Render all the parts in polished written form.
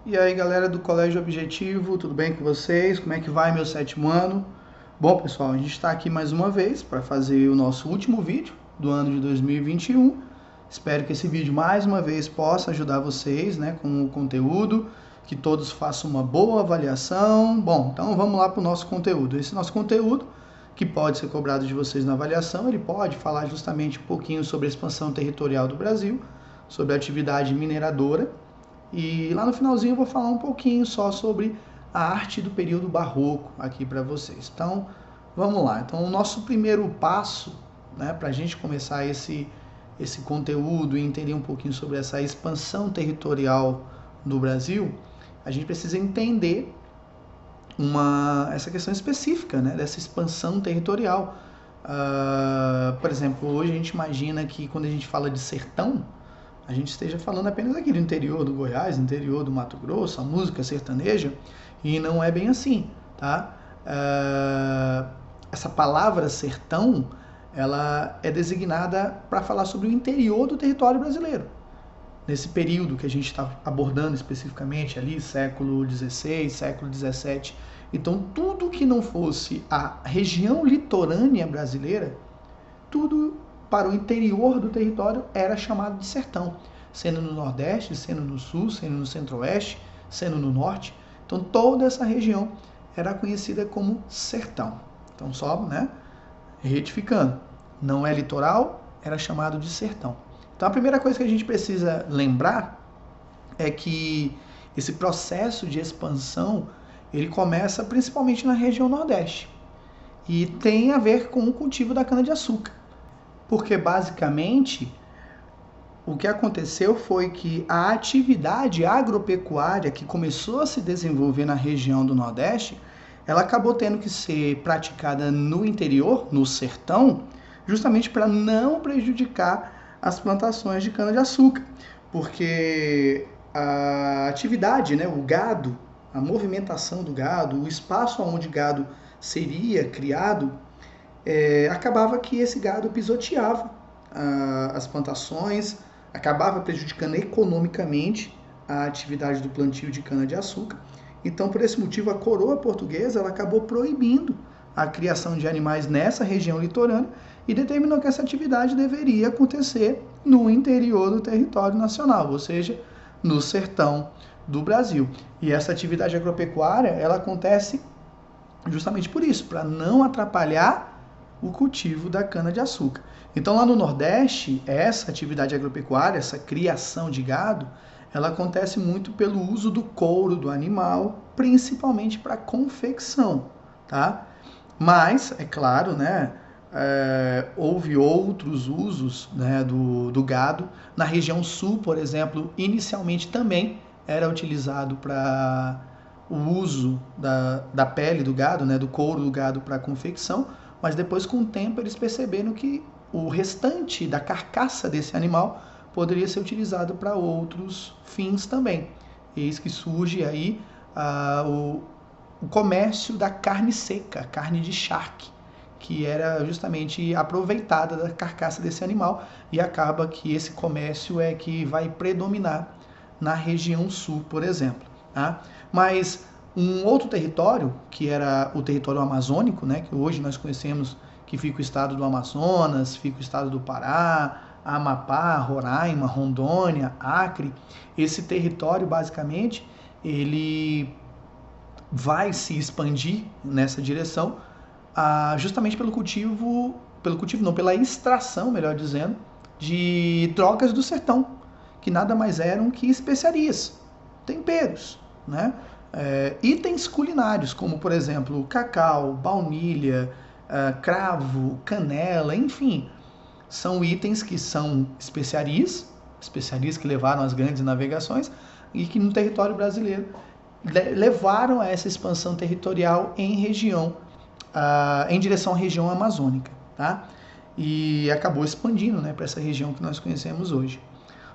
E aí, galera do Colégio Objetivo, tudo bem com vocês? Como é que vai meu sétimo ano? Bom, pessoal, a gente está aqui mais uma vez para fazer o nosso último vídeo do ano de 2021. Espero que esse vídeo mais uma vez possa ajudar vocês, né, com o conteúdo, que todos façam uma boa avaliação. Bom, então vamos lá para o nosso conteúdo. Esse nosso conteúdo, que pode ser cobrado de vocês na avaliação, ele pode falar justamente um pouquinho sobre a expansão territorial do Brasil, sobre a atividade mineradora. E lá no finalzinho eu vou falar um pouquinho só sobre a arte do período barroco aqui para vocês. Então, vamos lá. Então, o nosso primeiro passo, né, para a gente começar esse conteúdo e entender um pouquinho sobre essa expansão territorial do Brasil, a gente precisa entender essa questão específica, né, dessa expansão territorial. Por exemplo, hoje a gente imagina que quando a gente fala de sertão, a gente esteja falando apenas aqui do interior do Goiás, interior do Mato Grosso, a música sertaneja, e não é bem assim, tá? Essa palavra sertão, ela é designada para falar sobre o interior do território brasileiro. Nesse período que a gente está abordando especificamente ali, século XVI, século XVII. Então, tudo que não fosse a região litorânea brasileira, tudo para o interior do território era chamado de sertão, sendo no Nordeste, sendo no Sul, sendo no Centro-Oeste, sendo no Norte. Então toda essa região era conhecida como sertão. Então só, né, retificando, não é litoral, era chamado de sertão. Então a primeira coisa que a gente precisa lembrar é que esse processo de expansão, ele começa principalmente na região Nordeste e tem a ver com o cultivo da cana-de-açúcar. Porque basicamente o que aconteceu foi que a atividade agropecuária que começou a se desenvolver na região do Nordeste, ela acabou tendo que ser praticada no interior, no sertão, justamente para não prejudicar as plantações de cana-de-açúcar. Porque a atividade, né, o gado, a movimentação do gado, o espaço onde o gado seria criado, acabava que esse gado pisoteava as plantações, acabava prejudicando economicamente a atividade do plantio de cana-de-açúcar. Então, por esse motivo, a coroa portuguesa ela acabou proibindo a criação de animais nessa região litorânea e determinou que essa atividade deveria acontecer no interior do território nacional, ou seja, no sertão do Brasil. E essa atividade agropecuária ela acontece justamente por isso, para não atrapalhar o cultivo da cana-de-açúcar. Então, lá no Nordeste, essa atividade agropecuária, essa criação de gado, ela acontece muito pelo uso do couro do animal, principalmente para confecção, tá? Mas, é claro, né, houve outros usos, né, do gado. Na região sul, por exemplo, inicialmente também era utilizado para o uso da pele do gado, né, do couro do gado para confecção, mas depois, com o tempo, eles perceberam que o restante da carcaça desse animal poderia ser utilizado para outros fins também. Eis que surge aí o comércio da carne seca, carne de charque, que era justamente aproveitada da carcaça desse animal, e acaba que esse comércio é que vai predominar na região sul, por exemplo. Tá? Mas um outro território, que era o território amazônico, né, que hoje nós conhecemos que fica o estado do Amazonas, fica o estado do Pará, Amapá, Roraima, Rondônia, Acre, esse território basicamente ele vai se expandir nessa direção justamente pela extração, melhor dizendo, de drogas do sertão, que nada mais eram que especiarias, temperos, né? Itens culinários, como por exemplo cacau, baunilha, cravo, canela, enfim, são itens que são especiarias que levaram às grandes navegações e que no território brasileiro levaram a essa expansão territorial em direção à região amazônica, tá? E acabou expandindo, né, para essa região que nós conhecemos hoje.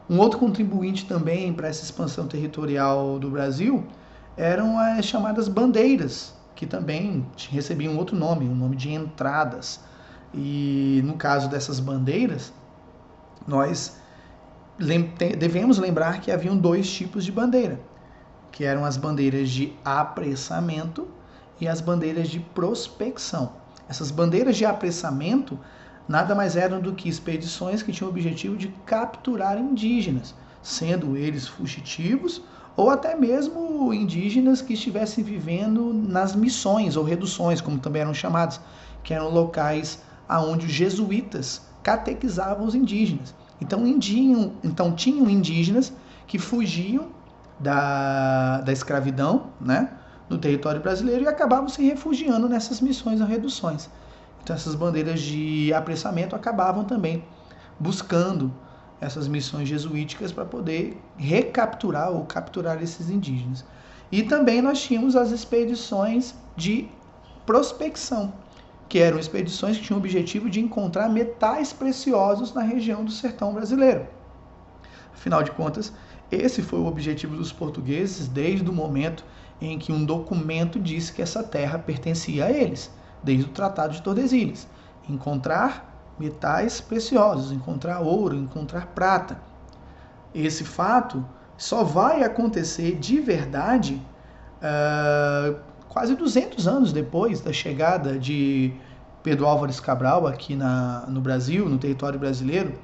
Um outro contribuinte também para essa expansão territorial do Brasil eram as chamadas bandeiras, que também recebiam outro nome, o nome de entradas. E no caso dessas bandeiras, nós devemos lembrar que haviam dois tipos de bandeira, que eram as bandeiras de apressamento e as bandeiras de prospecção. Essas bandeiras de apressamento nada mais eram do que expedições que tinham o objetivo de capturar indígenas, sendo eles fugitivos ou até mesmo indígenas que estivessem vivendo nas missões ou reduções, como também eram chamados, que eram locais onde os jesuítas catequizavam os indígenas. Então tinham indígenas que fugiam da escravidão, né, no território brasileiro e acabavam se refugiando nessas missões ou reduções. Então essas bandeiras de apressamento acabavam também buscando essas missões jesuíticas para poder recapturar ou capturar esses indígenas. E também nós tínhamos as expedições de prospecção, que eram expedições que tinham o objetivo de encontrar metais preciosos na região do sertão brasileiro. Afinal de contas, esse foi o objetivo dos portugueses desde o momento em que um documento disse que essa terra pertencia a eles, desde o Tratado de Tordesilhas. Encontrar metais preciosos, encontrar ouro, encontrar prata. Esse fato só vai acontecer de verdade quase 200 anos depois da chegada de Pedro Álvares Cabral aqui no Brasil, no território brasileiro.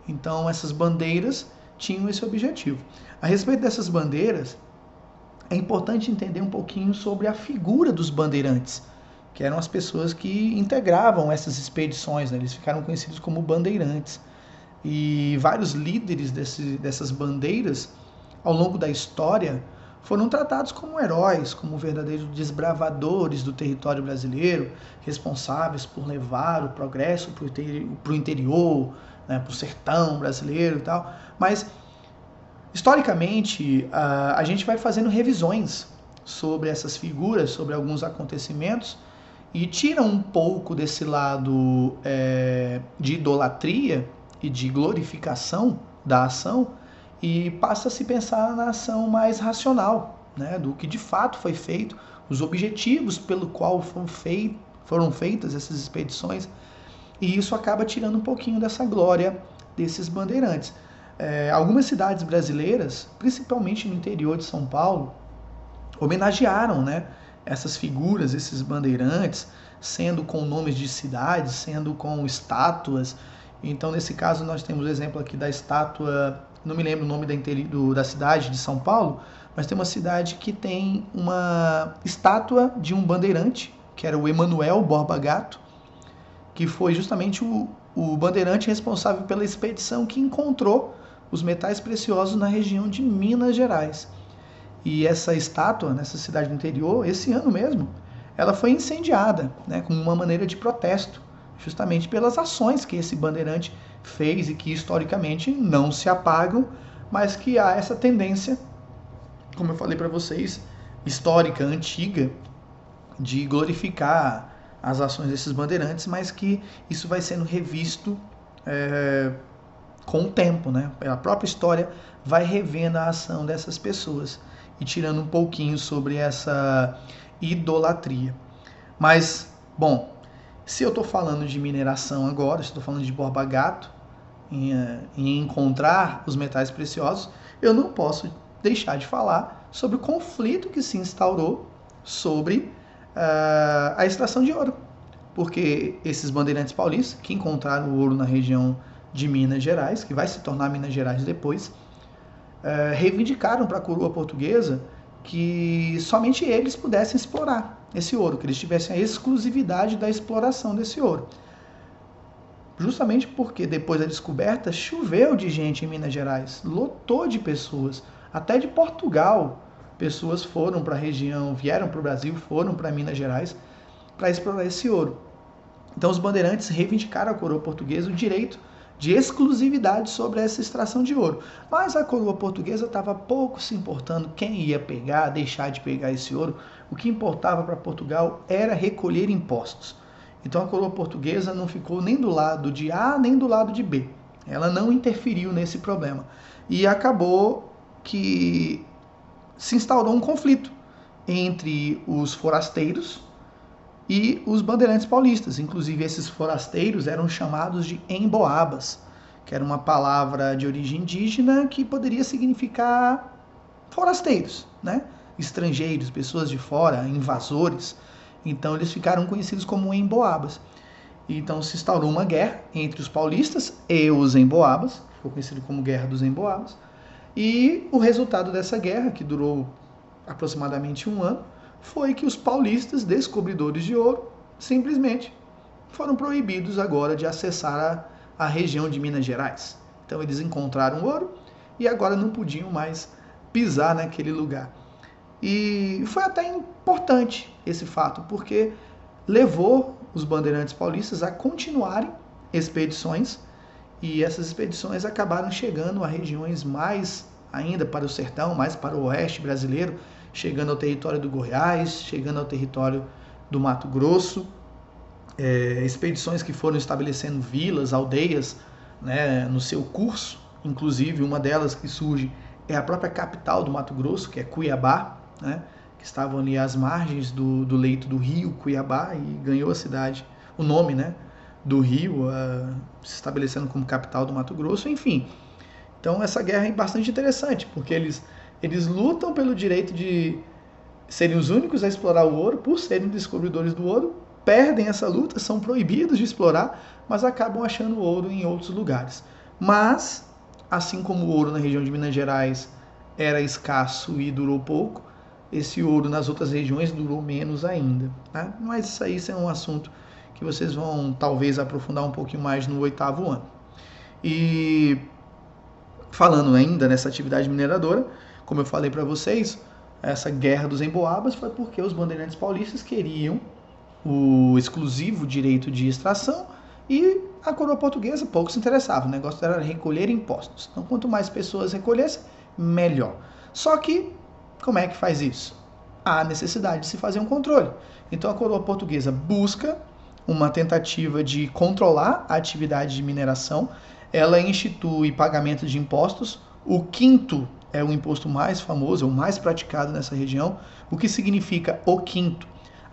Então essas bandeiras tinham esse objetivo. A respeito dessas bandeiras, é importante entender um pouquinho sobre a figura dos bandeirantes, que eram as pessoas que integravam essas expedições, né? Eles ficaram conhecidos como bandeirantes. E vários líderes dessas bandeiras, ao longo da história, foram tratados como heróis, como verdadeiros desbravadores do território brasileiro, responsáveis por levar o progresso para o interior, né, para o sertão brasileiro e tal. Mas, historicamente, a gente vai fazendo revisões sobre essas figuras, sobre alguns acontecimentos, e tira um pouco desse lado de idolatria e de glorificação da ação e passa a se pensar na ação mais racional, né, do que de fato foi feito, os objetivos pelo qual foram feitas essas expedições, e isso acaba tirando um pouquinho dessa glória desses bandeirantes. Algumas cidades brasileiras, principalmente no interior de São Paulo, homenagearam, né, essas figuras, esses bandeirantes, sendo com nomes de cidades, sendo com estátuas. Então, nesse caso, nós temos o exemplo aqui da estátua, não me lembro o nome da cidade de São Paulo, mas tem uma cidade que tem uma estátua de um bandeirante, que era o Emanuel Borba Gato, que foi justamente o bandeirante responsável pela expedição que encontrou os metais preciosos na região de Minas Gerais. E essa estátua, nessa cidade do interior, esse ano mesmo, ela foi incendiada, né, como uma maneira de protesto, justamente pelas ações que esse bandeirante fez e que historicamente não se apagam, mas que há essa tendência, como eu falei para vocês, histórica, antiga, de glorificar as ações desses bandeirantes, mas que isso vai sendo revisto com o tempo, né? A própria história vai revendo a ação dessas pessoas e tirando um pouquinho sobre essa idolatria. Mas, bom, se eu estou falando de mineração agora, se estou falando de Borba Gato, em encontrar os metais preciosos, eu não posso deixar de falar sobre o conflito que se instaurou sobre a extração de ouro. Porque esses bandeirantes paulistas, que encontraram o ouro na região de Minas Gerais, que vai se tornar Minas Gerais depois, reivindicaram para a coroa portuguesa que somente eles pudessem explorar esse ouro, que eles tivessem a exclusividade da exploração desse ouro. Justamente porque depois da descoberta choveu de gente em Minas Gerais, lotou de pessoas, até de Portugal. Pessoas foram para a região, vieram para o Brasil, foram para Minas Gerais para explorar esse ouro. Então os bandeirantes reivindicaram à coroa portuguesa o direito de exclusividade sobre essa extração de ouro. Mas a coroa portuguesa estava pouco se importando quem ia pegar, deixar de pegar esse ouro. O que importava para Portugal era recolher impostos. Então a coroa portuguesa não ficou nem do lado de A nem do lado de B. Ela não interferiu nesse problema. E acabou que se instaurou um conflito entre os forasteiros e os bandeirantes paulistas. Inclusive, esses forasteiros eram chamados de emboabas, que era uma palavra de origem indígena que poderia significar forasteiros, né? Estrangeiros, pessoas de fora, invasores. Então eles ficaram conhecidos como emboabas. Então se instaurou uma guerra entre os paulistas e os emboabas, ficou conhecido como Guerra dos Emboabas. E o resultado dessa guerra, que durou aproximadamente 1 ano, foi que os paulistas, descobridores de ouro, simplesmente foram proibidos agora de acessar a região de Minas Gerais. Então eles encontraram ouro e agora não podiam mais pisar naquele lugar. E foi até importante esse fato, porque levou os bandeirantes paulistas a continuarem expedições, e essas expedições acabaram chegando a regiões mais ainda para o sertão, mais para o oeste brasileiro, chegando ao território do Goiás, chegando ao território do Mato Grosso, expedições que foram estabelecendo vilas, aldeias, né, no seu curso. Inclusive uma delas que surge é a própria capital do Mato Grosso, que é Cuiabá, né, que estavam ali às margens do leito do rio Cuiabá, e ganhou a cidade, o nome, né, do rio, se estabelecendo como capital do Mato Grosso. Enfim, então essa guerra é bastante interessante, porque eles lutam pelo direito de serem os únicos a explorar o ouro, por serem descobridores do ouro, perdem essa luta, são proibidos de explorar, mas acabam achando ouro em outros lugares. Mas, assim como o ouro na região de Minas Gerais era escasso e durou pouco, esse ouro nas outras regiões durou menos ainda, né? Mas isso é um assunto que vocês vão talvez aprofundar um pouquinho mais no 8º ano. E falando ainda nessa atividade mineradora, como eu falei para vocês, essa guerra dos emboabas foi porque os bandeirantes paulistas queriam o exclusivo direito de extração e a coroa portuguesa pouco se interessava. O negócio era recolher impostos. Então, quanto mais pessoas recolhessem, melhor. Só que, como é que faz isso? Há necessidade de se fazer um controle. Então, a coroa portuguesa busca uma tentativa de controlar a atividade de mineração. Ela institui pagamento de impostos. O quinto é o imposto mais famoso, é o mais praticado nessa região. O que significa o quinto?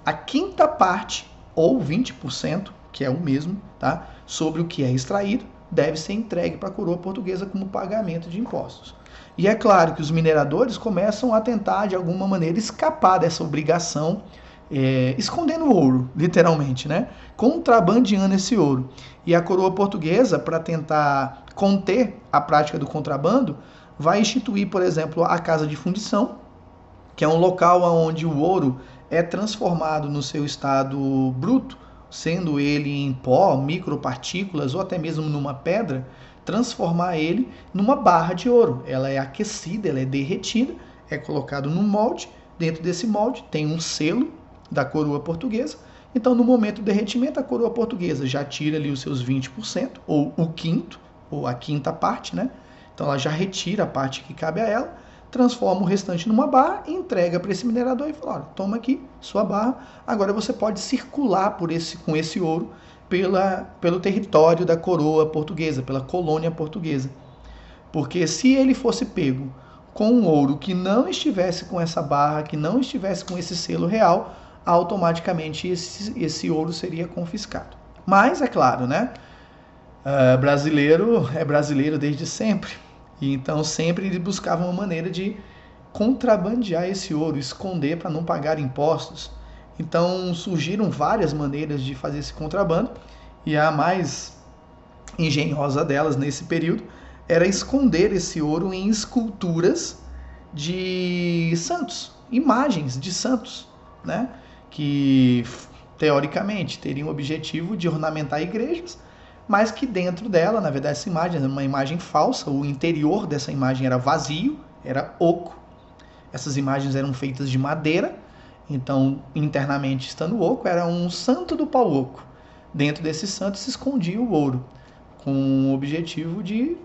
A quinta parte, ou 20%, que é o mesmo, tá, sobre o que é extraído, deve ser entregue para a coroa portuguesa como pagamento de impostos. E é claro que os mineradores começam a tentar, de alguma maneira, escapar dessa obrigação, escondendo o ouro, literalmente, né? Contrabandeando esse ouro. E a coroa portuguesa, para tentar conter a prática do contrabando, vai instituir, por exemplo, a casa de fundição, que é um local onde o ouro é transformado no seu estado bruto, sendo ele em pó, micropartículas ou até mesmo numa pedra, transformar ele numa barra de ouro. Ela é aquecida, ela é derretida, é colocado num molde. Dentro desse molde tem um selo da coroa portuguesa. Então, no momento do derretimento, a coroa portuguesa já tira ali os seus 20%, ou o quinto, ou a quinta parte, né? Então, ela já retira a parte que cabe a ela, transforma o restante numa barra e entrega para esse minerador e fala: olha, toma aqui sua barra, agora você pode circular com esse ouro pelo território da coroa portuguesa, pela colônia portuguesa. Porque se ele fosse pego com um ouro que não estivesse com essa barra, que não estivesse com esse selo real, automaticamente esse ouro seria confiscado. Mas, é claro, né? Brasileiro é brasileiro desde sempre. E então sempre eles buscavam uma maneira de contrabandear esse ouro, esconder para não pagar impostos. Então surgiram várias maneiras de fazer esse contrabando, e a mais engenhosa delas nesse período era esconder esse ouro em esculturas de santos, imagens de santos, né? Que teoricamente teriam o objetivo de ornamentar igrejas, mas que dentro dela, na verdade, essa imagem era uma imagem falsa. O interior dessa imagem era vazio, era oco. Essas imagens eram feitas de madeira, então internamente estando oco, era um santo do pau oco. Dentro desse santo se escondia o ouro, com o objetivo de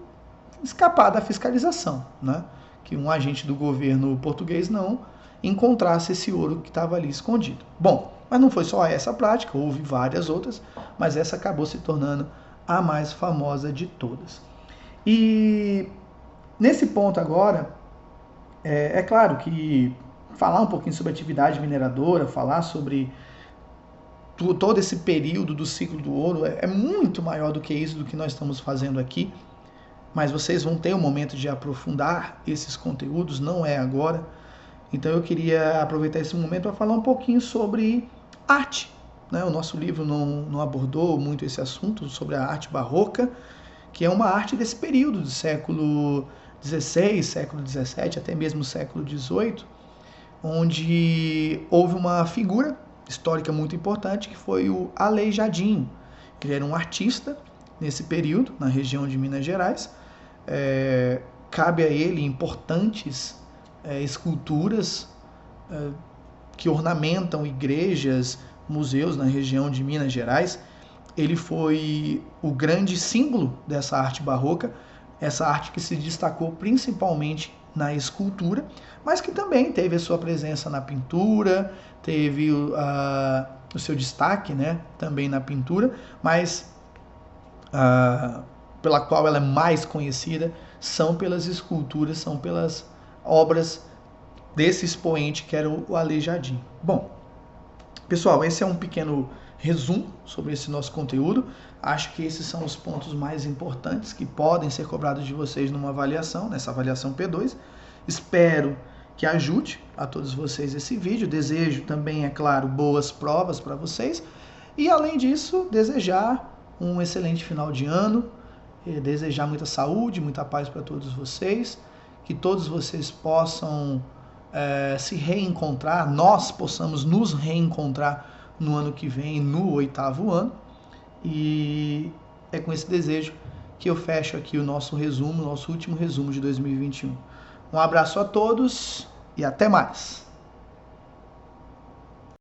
escapar da fiscalização, né? Que um agente do governo português não encontrasse esse ouro que estava ali escondido. Bom, mas não foi só essa prática, houve várias outras, mas essa acabou se tornando a mais famosa de todas. E nesse ponto agora, é claro que falar um pouquinho sobre atividade mineradora, falar sobre todo esse período do ciclo do ouro é muito maior do que isso, do que nós estamos fazendo aqui. mas vocês vão ter um momento de aprofundar esses conteúdos, não é agora. Então eu queria aproveitar esse momento para falar um pouquinho sobre arte. O nosso livro não abordou muito esse assunto sobre a arte barroca, que é uma arte desse período do século XVI, século XVII, até mesmo século XVIII, onde houve uma figura histórica muito importante, que foi o Aleijadinho. Ele era um artista nesse período, na região de Minas Gerais. Cabe a ele importantes esculturas que ornamentam igrejas, museus na região de Minas Gerais. Ele foi o grande símbolo dessa arte barroca, essa arte que se destacou principalmente na escultura, mas que também teve a sua presença na pintura, teve o seu destaque, né, também na pintura, mas pela qual ela é mais conhecida são pelas esculturas, são pelas obras desse expoente que era o Aleijadinho. Bom, pessoal, esse é um pequeno resumo sobre esse nosso conteúdo. Acho que esses são os pontos mais importantes que podem ser cobrados de vocês numa avaliação, nessa avaliação P2. Espero que ajude a todos vocês esse vídeo. Desejo também, é claro, boas provas para vocês. E além disso, desejar um excelente final de ano, desejar muita saúde, muita paz para todos vocês, que todos vocês possam se reencontrar, nós possamos nos reencontrar no ano que vem, no 8º ano. E é com esse desejo que eu fecho aqui o nosso resumo, nosso último resumo de 2021. Um abraço a todos e até mais!